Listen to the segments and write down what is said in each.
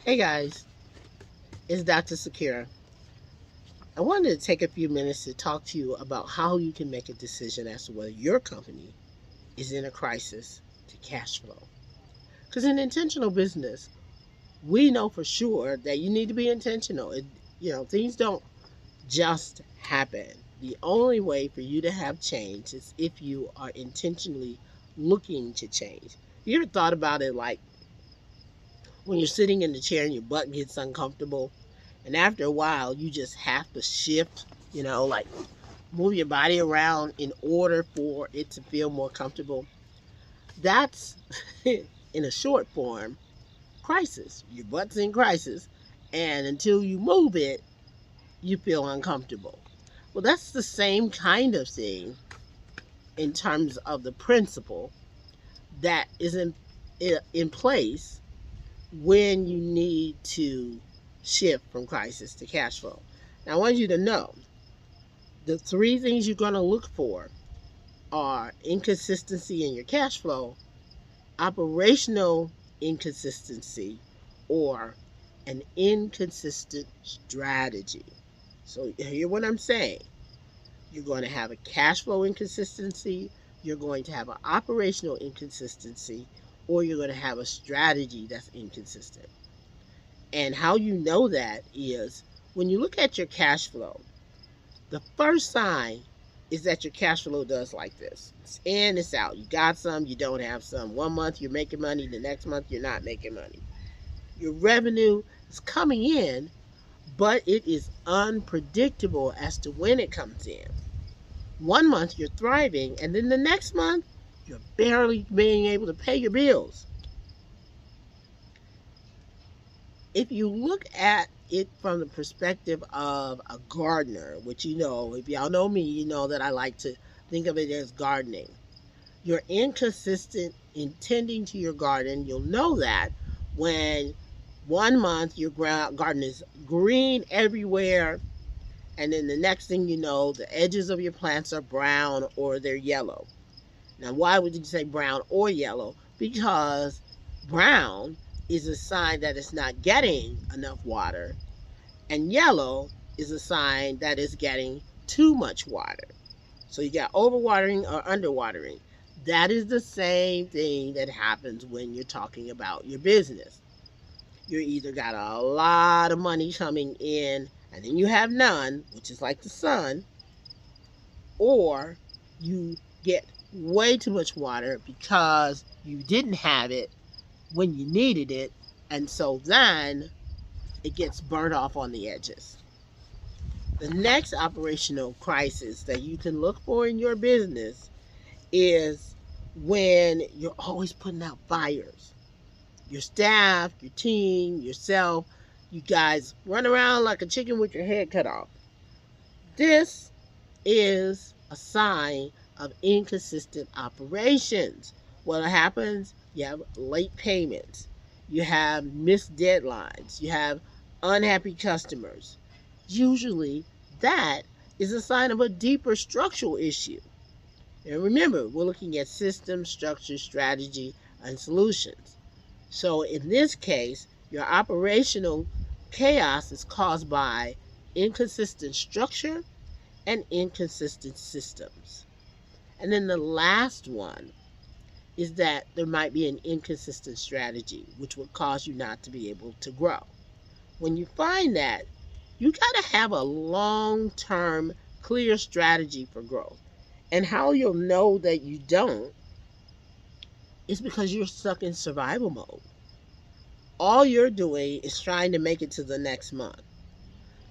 Hey guys, it's Dr. Sakira. I wanted to take a few minutes to talk to you about how you can make a decision as to whether your company is in a crisis to cash flow. Because in intentional business, we know for sure that you need to be intentional. Things don't just happen. The only way for you to have change is if you are intentionally looking to change. You ever thought about it like when you're sitting in the chair and your butt gets uncomfortable? And after a while, you just have to shift, like move your body around in order for it to feel more comfortable. That's, in a short form, crisis. Your butt's in crisis. And until you move it, you feel uncomfortable. Well, that's the same kind of thing in terms of the principle that is in place when you need to shift from crisis to cash flow. Now, I want you to know the three things you're going to look for are inconsistency in your cash flow, operational inconsistency, or an inconsistent strategy. So, hear what I'm saying. You're going to have a cash flow inconsistency, you're going to have an operational inconsistency, or you're going to have a strategy that's inconsistent. And how you know that is when you look at your cash flow, the first sign is that your cash flow does like this. It's in, it's out. You got some, you don't have some. One month you're making money, the next month you're not making money. Your revenue is coming in, but it is unpredictable as to when it comes in. One month you're thriving, and then the next month you're barely being able to pay your bills. If you look at it from the perspective of a gardener, which if y'all know me, you know that I like to think of it as gardening. You're inconsistent in tending to your garden. You'll know that when one month your garden is green everywhere, and then the next thing you know, the edges of your plants are brown or they're yellow. Now, why would you say brown or yellow? Because brown is a sign that it's not getting enough water, and yellow is a sign that it's getting too much water. So you got overwatering or underwatering. That is the same thing that happens when you're talking about your business. You either got a lot of money coming in and then you have none, which is like the sun, or you get way too much water because you didn't have it when you needed it, and so then it gets burnt off on the edges. The next operational crisis that you can look for in your business is when you're always putting out fires. Your staff, your team, yourself, you guys run around like a chicken with your head cut off. This is a sign of inconsistent operations. What happens? You have late payments, you have missed deadlines, you have unhappy customers. Usually, that is a sign of a deeper structural issue. And remember, we're looking at system, structure, strategy, and solutions. So in this case, your operational chaos is caused by inconsistent structure and inconsistent systems. And then the last one is that there might be an inconsistent strategy, which would cause you not to be able to grow. When you find that, you got to have a long-term, clear strategy for growth. And how you'll know that you don't is because you're stuck in survival mode. All you're doing is trying to make it to the next month.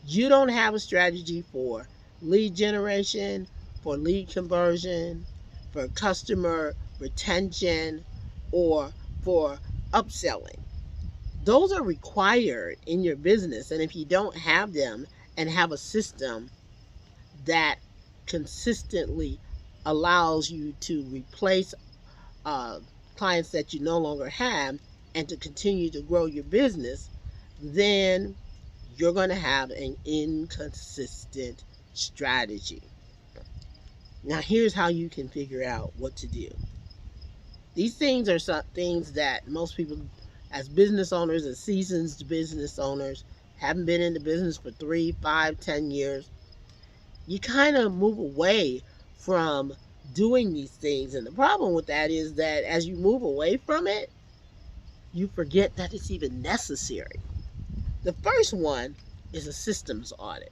You don't have a strategy for lead generation, for lead conversion, for customer retention, or for upselling. Those are required in your business. And if you don't have them and have a system that consistently allows you to replace uh, clients that you no longer have and to continue to grow your business, then you're going to have an inconsistent strategy. Now, here's how you can figure out what to do. These things are some things that most people as business owners, as seasoned business owners, haven't been in the business for 3, 5, 10 years, you kind of move away from doing these things. And the problem with that is that as you move away from it, you forget that it's even necessary. The first one is a systems audit.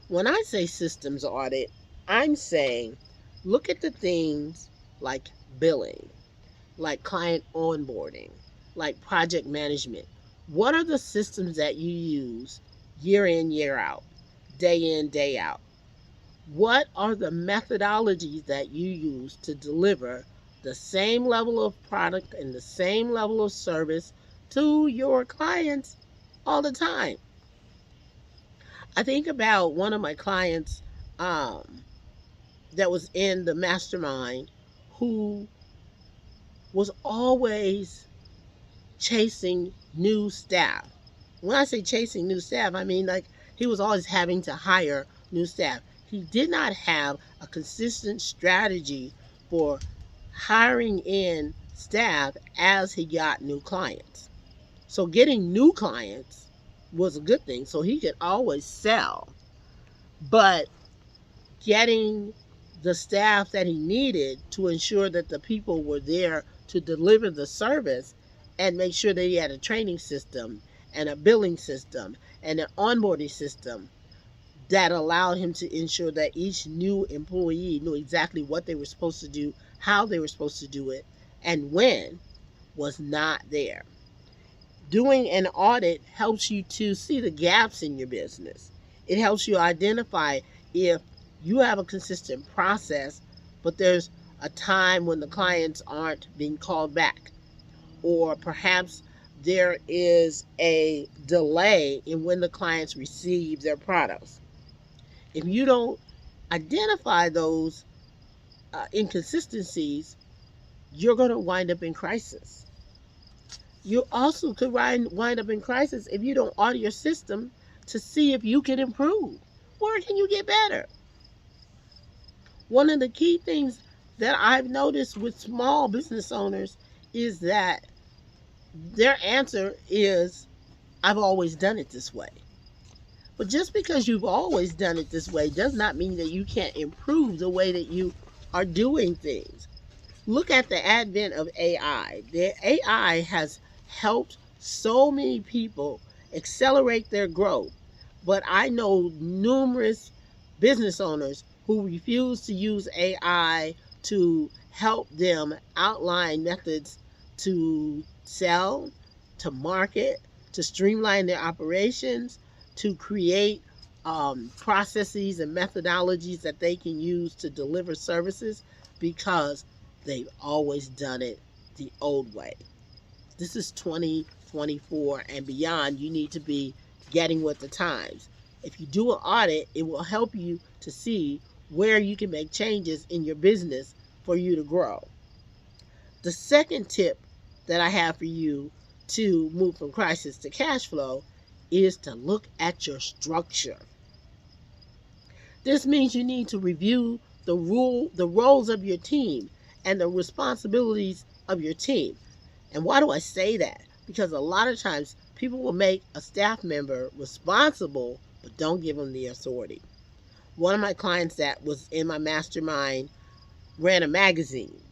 When I say systems audit, I'm saying look at the things like billing, like client onboarding, like project management. What are the systems that you use year in, year out, day in, day out? What are the methodologies that you use to deliver the same level of product and the same level of service to your clients all the time? I think about one of my clients um, that was in the mastermind who was always chasing new staff. When I say chasing new staff, I mean like he was always having to hire new staff. He did not have a consistent strategy for hiring in staff as he got new clients. So getting new clients was a good thing, so he could always sell. But getting the staff that he needed to ensure that the people were there to deliver the service and make sure that he had a training system and a billing system and an onboarding system that allowed him to ensure that each new employee knew exactly what they were supposed to do, how they were supposed to do it, and when was not there. Doing an audit helps you to see the gaps in your business. It helps you identify if you have a consistent process, but there's a time when the clients aren't being called back, or perhaps there is a delay in when the clients receive their products. If you don't identify those inconsistencies, you're going to wind up in crisis. You also could wind up in crisis if you don't audit your system to see if you can improve. Where can you get better? One of the key things that I've noticed with small business owners is that their answer is, I've always done it this way. But just because you've always done it this way does not mean that you can't improve the way that you are doing things. Look at the advent of AI. The AI has helped so many people accelerate their growth. But I know numerous business owners who refuse to use AI to help them outline methods to sell, to market, to streamline their operations, to create processes and methodologies that they can use to deliver services because they've always done it the old way. This is 2024 and beyond. You need to be getting with the times. If you do an audit, it will help you to see where you can make changes in your business for you to grow. The second tip that I have for you to move from crisis to cash flow is to look at your structure. This means you need to review the roles of your team and the responsibilities of your team. And why do I say that? Because a lot of times people will make a staff member responsible but don't give them the authority. One of my clients that was in my mastermind ran a magazine,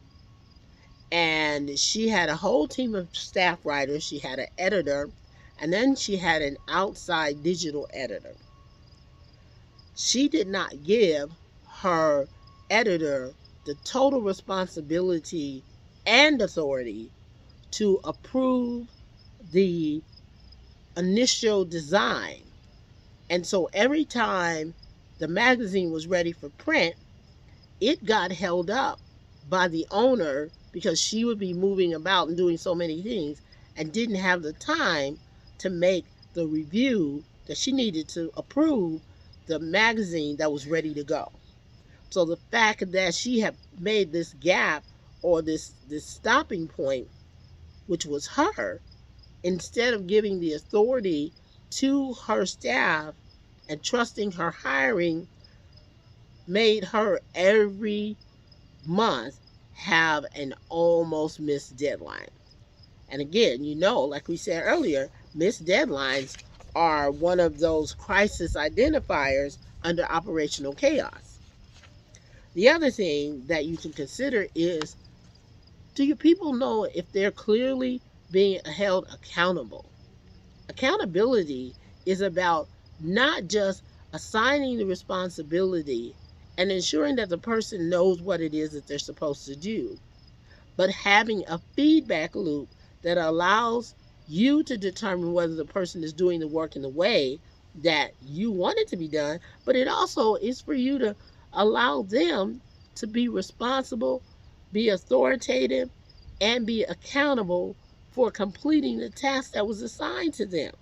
and she had a whole team of staff writers. She had an editor, and then she had an outside digital editor. She did not give her editor the total responsibility and authority to approve the initial design. And so every time the magazine was ready for print, it got held up by the owner because she would be moving about and doing so many things and didn't have the time to make the review that she needed to approve the magazine that was ready to go. So the fact that she had made this gap or this stopping point, which was her, instead of giving the authority to her staff and trusting her hiring, made her every month have an almost missed deadline. And again, like we said earlier, missed deadlines are one of those crisis identifiers under operational chaos. The other thing that you can consider is, do your people know if they're clearly being held accountable? Accountability is about not just assigning the responsibility and ensuring that the person knows what it is that they're supposed to do, but having a feedback loop that allows you to determine whether the person is doing the work in the way that you want it to be done, but it also is for you to allow them to be responsible, be authoritative, and be accountable for completing the task that was assigned to them.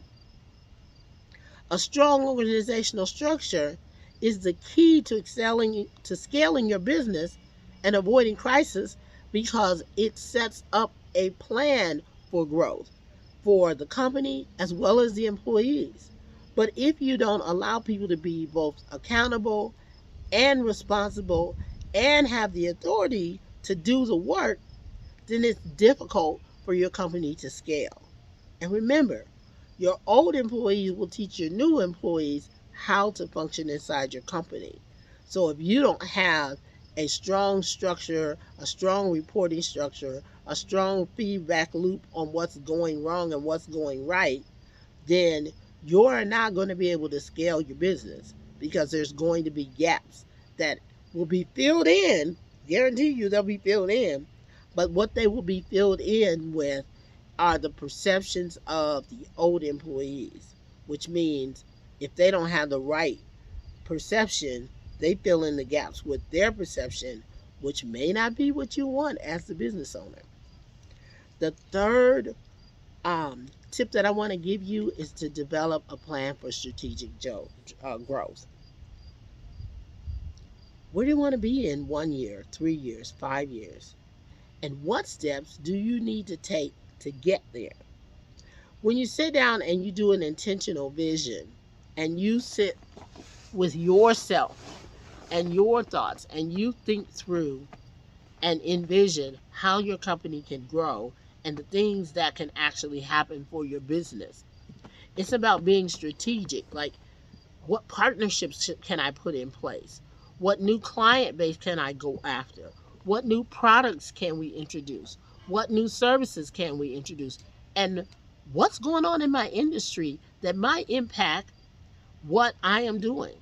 A strong organizational structure is the key to scaling your business and avoiding crisis, because it sets up a plan for growth for the company as well as the employees. But if you don't allow people to be both accountable and responsible and have the authority to do the work, then it's difficult for your company to scale. And remember, your old employees will teach your new employees how to function inside your company. So if you don't have a strong structure, a strong reporting structure, a strong feedback loop on what's going wrong and what's going right, then you're not going to be able to scale your business, because there's going to be gaps that will be filled in. Guarantee you they'll be filled in. But what they will be filled in with are the perceptions of the old employees, which means if they don't have the right perception, they fill in the gaps with their perception, which may not be what you want as the business owner. The third tip that I want to give you is to develop a plan for strategic growth. Where do you want to be in 1 year, 3 years, 5 years? And what steps do you need to take to get there? When you sit down and you do an intentional vision and you sit with yourself and your thoughts and you think through and envision how your company can grow and the things that can actually happen for your business, it's about being strategic. Like, what partnerships can I put in place? What new client base can I go after? What new products can we introduce? What new services can we introduce? And what's going on in my industry that might impact what I am doing?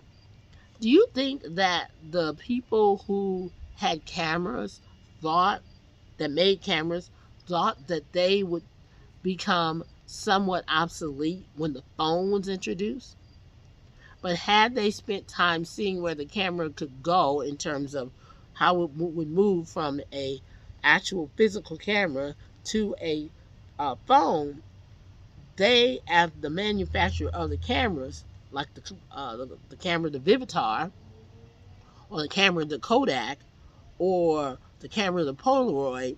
Do you think that the people who had cameras made cameras thought that they would become somewhat obsolete when the phone was introduced? But had they spent time seeing where the camera could go in terms of how it would move from a actual physical camera to a phone, they, as the manufacturer of the cameras, like the camera, the Vivitar, or the camera, the Kodak, or the camera, the Polaroid,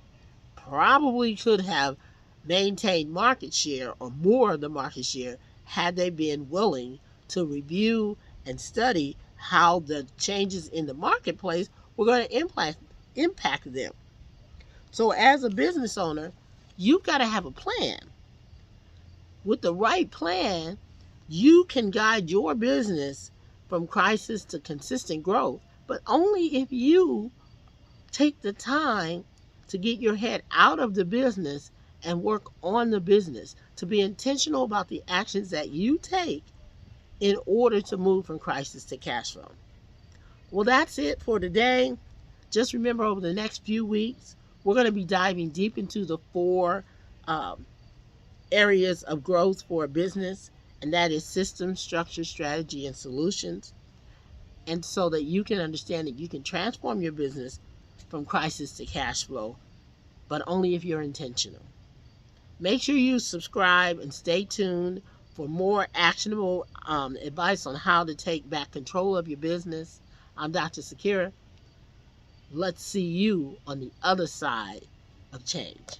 probably could have maintained market share or more of the market share had they been willing to review and study how the changes in the marketplace were going to impact them. So as a business owner, you've got to have a plan. With the right plan, you can guide your business from crisis to consistent growth, but only if you take the time to get your head out of the business and work on the business, to be intentional about the actions that you take in order to move from crisis to cash flow. Well, that's it for today. Just remember, over the next few weeks, we're going to be diving deep into the 4 areas of growth for a business, and that is system, structure, strategy, and solutions. And so that you can understand that you can transform your business from crisis to cash flow, but only if you're intentional. Make sure you subscribe and stay tuned for more actionable advice on how to take back control of your business. I'm Dr. Sakira. Let's see you on the other side of change.